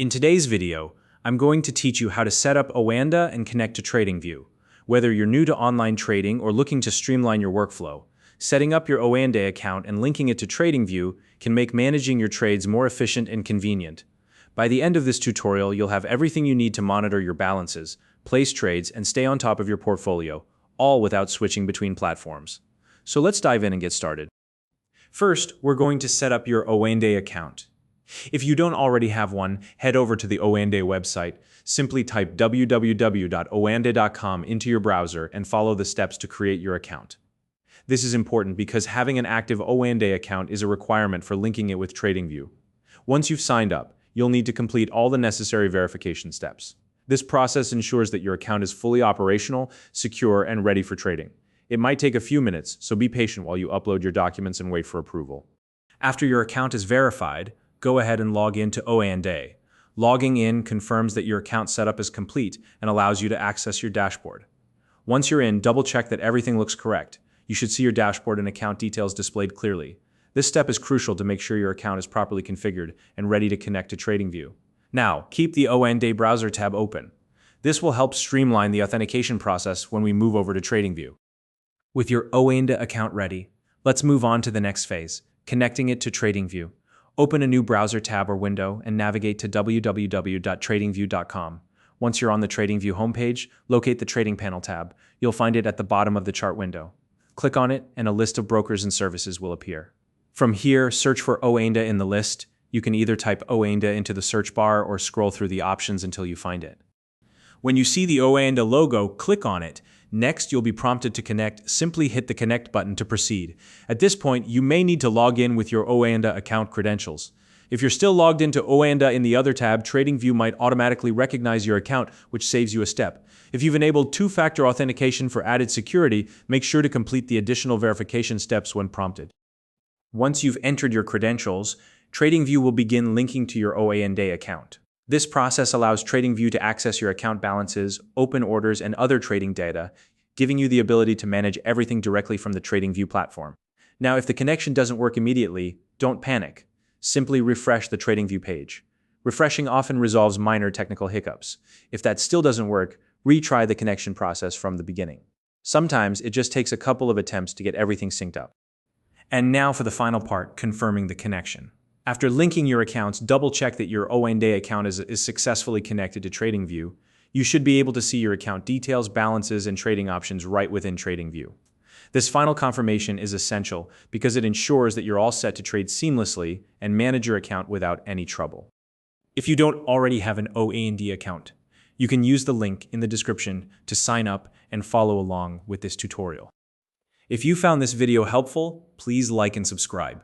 In today's video, I'm going to teach you how to set up Oanda and connect to Tradingview. Whether you're new to online trading or looking to streamline your workflow, setting up your Oanda account and linking it to Tradingview can make managing your trades more efficient and convenient. By the end of this tutorial, you'll have everything you need to monitor your balances, place trades, and stay on top of your portfolio, all without switching between platforms. So let's dive in and get started. First, we're going to set up your Oanda account. If you don't already have one, head over to the Oanda website. Simply type www.oanda.com into your browser and follow the steps to create your account. This is important because having an active Oanda account is a requirement for linking it with Tradingview. Once you've signed up, you'll need to complete all the necessary verification steps. This process ensures that your account is fully operational, secure, and ready for trading. It might take a few minutes, so be patient while you upload your documents and wait for approval. After your account is verified, go ahead and log in to Oanda. Logging in confirms that your account setup is complete and allows you to access your dashboard. Once you're in, double-check that everything looks correct. You should see your dashboard and account details displayed clearly. This step is crucial to make sure your account is properly configured and ready to connect to Tradingview. Now, keep the Oanda browser tab open. This will help streamline the authentication process when we move over to Tradingview. With your Oanda account ready, let's move on to the next phase, connecting it to Tradingview. Open a new browser tab or window and navigate to www.tradingview.com. Once you're on the Tradingview homepage, locate the Trading Panel tab. You'll find it at the bottom of the chart window. Click on it and a list of brokers and services will appear. From here, search for Oanda in the list. You can either type Oanda into the search bar or scroll through the options until you find it. When you see the Oanda logo, click on it. Next, you'll be prompted to connect. Simply hit the Connect button to proceed. At this point, you may need to log in with your Oanda account credentials. If you're still logged into Oanda in the other tab, Tradingview might automatically recognize your account, which saves you a step. If you've enabled two-factor authentication for added security, make sure to complete the additional verification steps when prompted. Once you've entered your credentials, Tradingview will begin linking to your Oanda account. This process allows Tradingview to access your account balances, open orders, and other trading data, giving you the ability to manage everything directly from the Tradingview platform. Now, if the connection doesn't work immediately, don't panic. Simply refresh the Tradingview page. Refreshing often resolves minor technical hiccups. If that still doesn't work, retry the connection process from the beginning. Sometimes it just takes a couple of attempts to get everything synced up. And now for the final part, confirming the connection. After linking your accounts, double-check that your Oanda account is successfully connected to Tradingview. You should be able to see your account details, balances, and trading options right within Tradingview. This final confirmation is essential because it ensures that you're all set to trade seamlessly and manage your account without any trouble. If you don't already have an Oanda account, you can use the link in the description to sign up and follow along with this tutorial. If you found this video helpful, please like and subscribe.